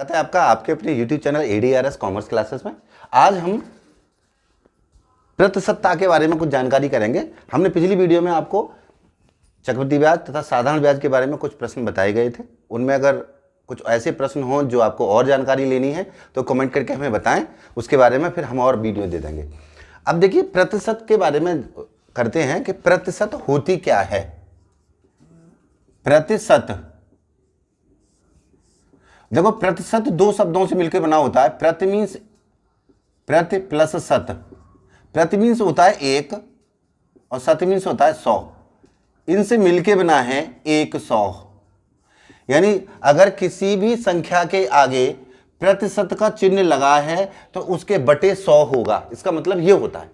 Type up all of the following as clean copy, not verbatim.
स्वागत है आपका आपके अपने YouTube channel ADRS commerce classes में। आज हम प्रतिशतता के बारे में कुछ जानकारी करेंगे। हमने पिछली वीडियो में आपको चक्रवृद्धि ब्याज तथा साधारण ब्याज के बारे में कुछ प्रश्न बताए गए थे। उनमें अगर कुछ ऐसे प्रश्न हों जो आपको और जानकारी लेनी है तो कमेंट करके हमें बताएं, उसके बारे में फिर हम और वीडियो दे देंगे। अब देखिए प्रतिशत के बारे में करते हैं कि प्रतिशत होती क्या है। प्रतिशत, देखो प्रतिशत दो शब्दों से मिलकर बना होता है। प्रति मीन्स प्रति प्लस शत। प्रति मीन्स होता है एक और शत मीन्स होता है 100। इनसे मिलके बना है 100। यानी अगर किसी भी संख्या के आगे प्रतिशत का चिन्ह लगा है तो उसके बटे 100 होगा। इसका मतलब ये होता है।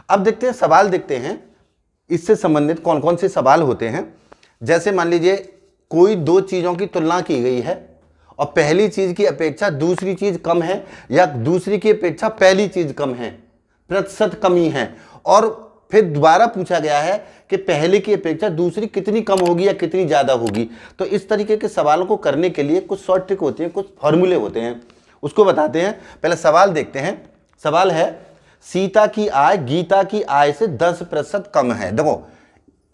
अब देखते हैं सवाल, देखते हैं इससे संबंधित कौन कौन से सवाल होते हैं। जैसे मान लीजिए कोई दो चीज़ों की तुलना की गई है और पहली चीज की अपेक्षा दूसरी चीज कम है या दूसरी की अपेक्षा पहली चीज कम है, प्रतिशत कमी है, और फिर दोबारा पूछा गया है कि पहले की अपेक्षा दूसरी कितनी कम होगी या कितनी ज्यादा होगी। तो इस तरीके के सवालों को करने के लिए कुछ शॉर्ट ट्रिक होती है, कुछ फॉर्मूले होते हैं, उसको बताते हैं। पहले सवाल देखते हैं। सवाल है सीता की आय गीता की आय से 10% कम है। देखो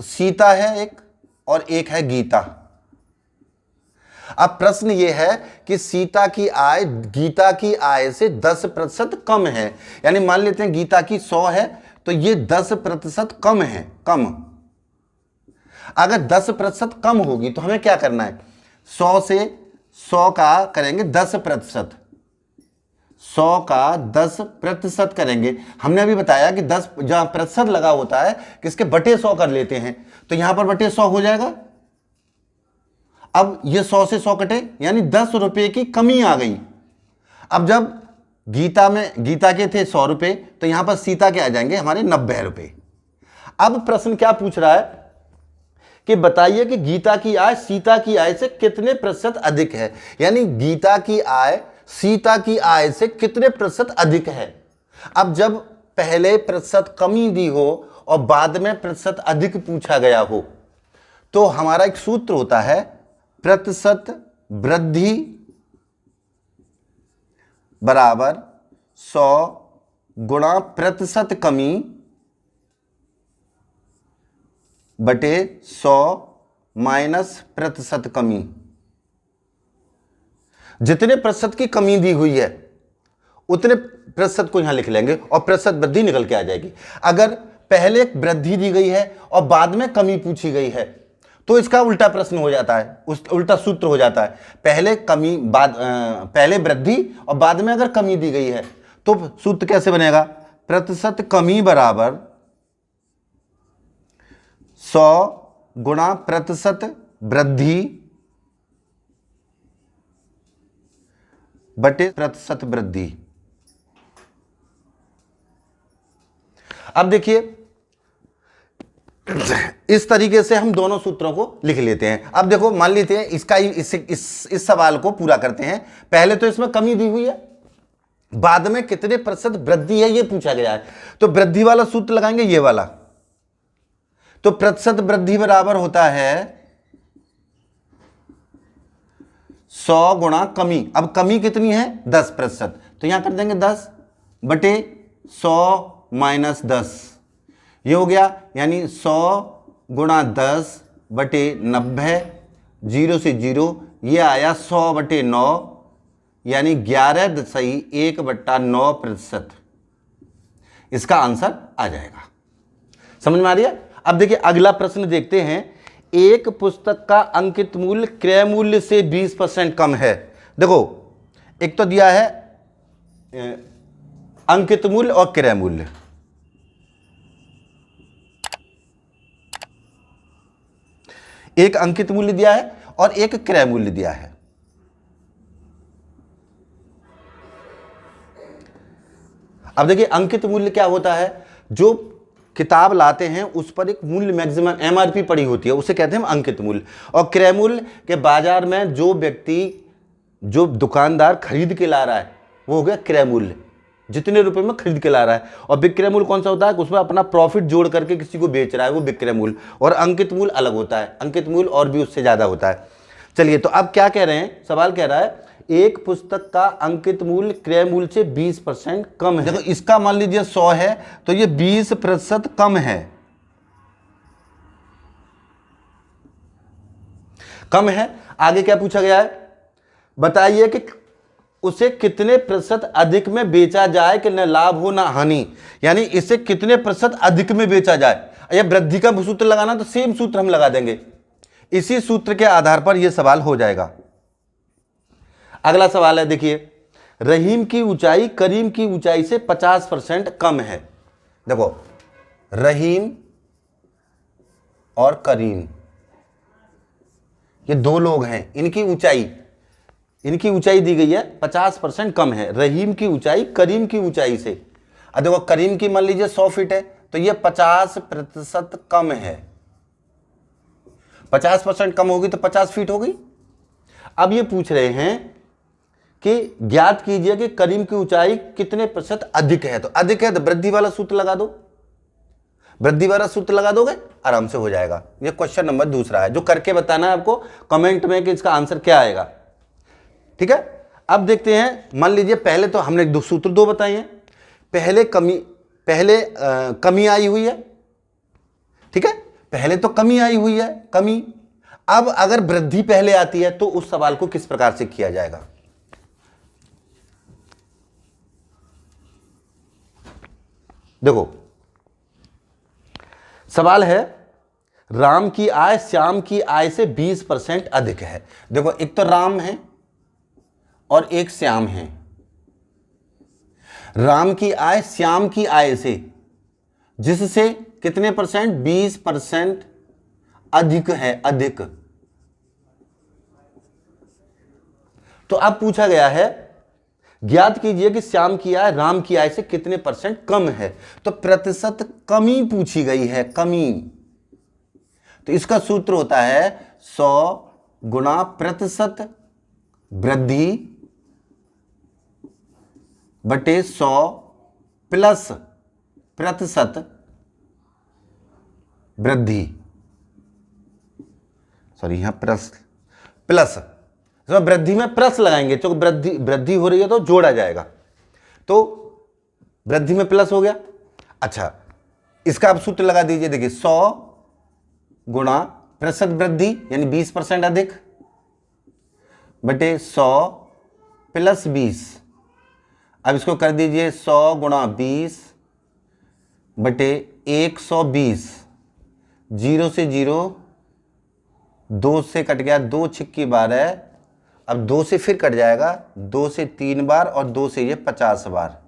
सीता है एक और एक है गीता। अब प्रश्न यह है कि सीता की आय गीता की आय से 10% कम है। यानी मान लेते हैं गीता की 100 है तो ये 10% कम है। कम, अगर 10% कम होगी तो हमें क्या करना है, 100 से 100 का करेंगे 10%, 100 का 10% करेंगे। हमने अभी बताया कि 10 जहां प्रतिशत लगा होता है किसके बटे 100 कर लेते हैं, तो यहां पर बटे 100 हो जाएगा। अब ये 100 से 100 कटे यानी 10 रुपए की कमी आ गई। अब जब गीता के थे 100 रुपए तो यहां पर सीता के आ जाएंगे हमारे 90 रुपए। अब प्रश्न क्या पूछ रहा है कि बताइए कि गीता की आय सीता की आय से कितने प्रतिशत अधिक है। यानी गीता की आय सीता की आय से कितने प्रतिशत अधिक है। अब जब पहले प्रतिशत कमी दी हो और बाद में प्रतिशत अधिक पूछा गया हो तो हमारा एक सूत्र होता है प्रतिशत वृद्धि बराबर 100 गुणा प्रतिशत कमी बटे 100 माइनस प्रतिशत कमी। जितने प्रतिशत की कमी दी हुई है उतने प्रतिशत को यहां लिख लेंगे और प्रतिशत वृद्धि निकल के आ जाएगी। अगर पहले वृद्धि दी गई है और बाद में कमी पूछी गई है तो इसका उल्टा प्रश्न हो जाता है, उल्टा सूत्र हो जाता है। पहले कमी पहले वृद्धि और बाद में अगर कमी दी गई है तो सूत्र कैसे बनेगा, प्रतिशत कमी बराबर 100 गुणा प्रतिशत वृद्धि बटे प्रतिशत वृद्धि। अब देखिए इस तरीके से हम दोनों सूत्रों को लिख लेते हैं। अब देखो मान लेते हैं इसका इस सवाल को पूरा करते हैं। पहले तो इसमें कमी दी हुई है, बाद में कितने प्रतिशत वृद्धि है ये पूछा गया है, तो वृद्धि वाला सूत्र लगाएंगे ये वाला। तो प्रतिशत वृद्धि बराबर होता है 100 गुणा कमी। अब कमी कितनी है 10%, तो यहां कर देंगे 10 बटे 100 माइनस 10, ये हो गया। यानी 100 गुणा 10 बटे 90, 0 से 0, ये आया 100 बटे 9 यानी 11.1/9%। इसका आंसर आ जाएगा। समझ में आ रही है। अब देखिए अगला प्रश्न देखते हैं। एक पुस्तक का अंकित मूल्य क्रय मूल्य से 20% कम है। देखो एक तो दिया है अंकित मूल्य और क्रय मूल्य। एक अंकित मूल्य दिया है और एक क्रय मूल्य दिया है। अब देखिए अंकित मूल्य क्या होता है, जो किताब लाते हैं उस पर एक मूल्य मैक्सिमम MRP पड़ी होती है, उसे कहते हैं अंकित मूल्य। और क्रय मूल्य के बाजार में जो व्यक्ति जो दुकानदार खरीद के ला रहा है वो हो गया क्रय मूल्य, जितने रुपए में खरीद के ला रहा है। और विक्रय मूल्य कौन सा होता है, उसमें अपना प्रॉफिट जोड़ करके किसी को बेच रहा है, वो विक्रय मूल्य। और अंकित मूल्य अलग होता है, अंकित मूल्य और भी उससे ज्यादा होता है। चलिए तो अब क्या कह रहे हैं, सवाल कह रहा है एक पुस्तक का अंकित मूल्य क्रय मूल्य से 20% कम है। देखो इसका मान लीजिए 100 है तो ये 20% कम है, कम है। आगे क्या पूछा गया है, बताइए कि उसे कितने प्रतिशत अधिक में बेचा जाए कि न लाभ हो ना हानि, यानी इसे कितने प्रतिशत अधिक में बेचा जाए। ये वृद्धि का सूत्र लगाना तो सेम सूत्र हम लगा देंगे, इसी सूत्र के आधार पर यह सवाल हो जाएगा। अगला सवाल है, देखिए रहीम की ऊंचाई करीम की ऊंचाई से 50% कम है। देखो रहीम और करीम ये दो लोग हैं, इनकी ऊंचाई दी गई है 50% कम है। रहीम की ऊंचाई करीम की ऊंचाई से, अब देखो करीम की मान लीजिए 100 फीट है तो ये 50% कम है, 50% कम होगी तो 50 फीट हो गई। अब ये पूछ रहे हैं कि ज्ञात कीजिए कि करीम की ऊंचाई कितने प्रतिशत अधिक है। तो अधिक है तो वृद्धि वाला सूत्र लगा दो, वृद्धि वाला सूत्र लगा दोगे आराम से हो जाएगा। ये क्वेश्चन नंबर दूसरा है जो करके बताना है आपको कमेंट में कि इसका आंसर क्या आएगा। ठीक है, अब देखते हैं, मान लीजिए पहले तो हमने सूत्र दो बताए हैं, पहले कमी आई हुई है, ठीक है, पहले तो कमी आई हुई है, कमी। अब अगर वृद्धि पहले आती है तो उस सवाल को किस प्रकार से किया जाएगा। देखो सवाल है, राम की आय श्याम की आय से 20% अधिक है। देखो एक तो राम है और एक श्याम है। राम की आय श्याम की आय से, जिससे कितने परसेंट, 20% अधिक है, अधिक। तो अब पूछा गया है ज्ञात कीजिए कि श्याम की आय राम की आय से कितने परसेंट कम है। तो प्रतिशत कमी पूछी गई है, कमी। तो इसका सूत्र होता है 100 गुणा प्रतिशत वृद्धि बटे 100 प्लस प्रतिशत वृद्धि, सॉरी यहां प्लस तो वृद्धि में प्लस लगाएंगे क्योंकि वृद्धि हो रही है तो जोड़ा जाएगा, तो वृद्धि में प्लस हो गया। अच्छा इसका आप सूत्र लगा दीजिए, देखिए 100 गुणा प्रतिशत वृद्धि यानी 20% अधिक बटे 100 प्लस 20। अब इसको कर दीजिए 100 गुणा 20 बटे 120, 0 से 0, 2 से कट गया, 2 छिक्की 12, अब 2 से फिर कट जाएगा, 2 से 3 बार और 2 से ये 50 बार,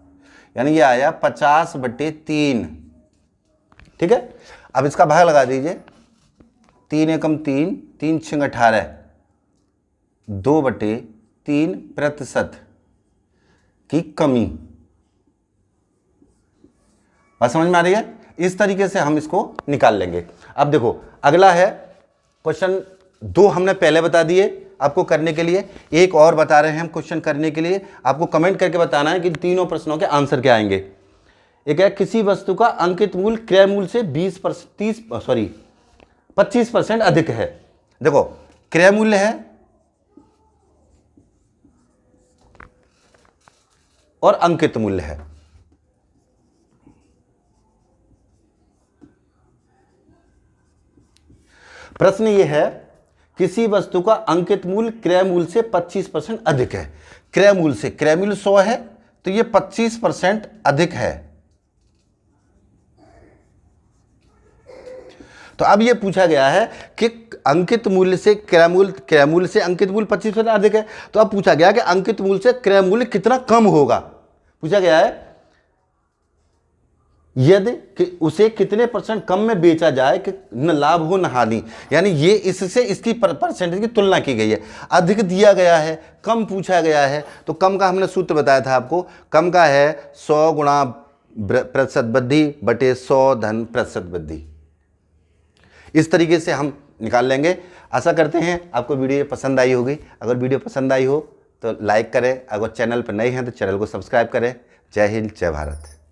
यानी ये आया 50 बटे 3। ठीक है, अब इसका भाग लगा दीजिए, 3 एकम 3, 3 छिंग 18, 2 बटे 3 प्रतिशत की कमी। बात समझ में आ रही है? इस तरीके से हम इसको निकाल लेंगे। अब देखो अगला है क्वेश्चन 2 हमने पहले बता दिए आपको करने के लिए, एक और बता रहे हैं हम क्वेश्चन करने के लिए। आपको कमेंट करके बताना है कि तीनों प्रश्नों के आंसर क्या आएंगे। एक है किसी वस्तु का अंकित मूल्य क्रय मूल्य से 25% अधिक है। देखो क्रय मूल्य है और अंकित मूल्य है। प्रश्न यह है किसी वस्तु का अंकित मूल्य क्रय मूल्य से 25% अधिक है। क्रय मूल्य से, क्रय मूल्य 100 है तो ये 25% अधिक है। तो अब ये पूछा गया है कि अंकित मूल्य से क्रय मूल्य से अंकित मूल्य 25% अधिक है। तो अब पूछा गया कि अंकित मूल्य से क्रय मूल्य कितना कम होगा। पूछा गया है यदि कि उसे कितने % कम में बेचा जाए कि न लाभ हो न हानि, यानी ये इससे इसकी परसेंटेज की तुलना की गई है। अधिक दिया गया है, कम पूछा गया है, तो कम का हमने सूत्र बताया था आपको। कम का है 100 गुणा प्रतिशत वृद्धि बटे 100 धन प्रतिशत वृद्धि। इस तरीके से हम निकाल लेंगे। आशा करते हैं आपको वीडियो पसंद आई होगी। अगर वीडियो पसंद आई हो तो लाइक करें, अगर चैनल पर नए हैं तो चैनल को सब्सक्राइब करें। जय हिंद, जय भारत।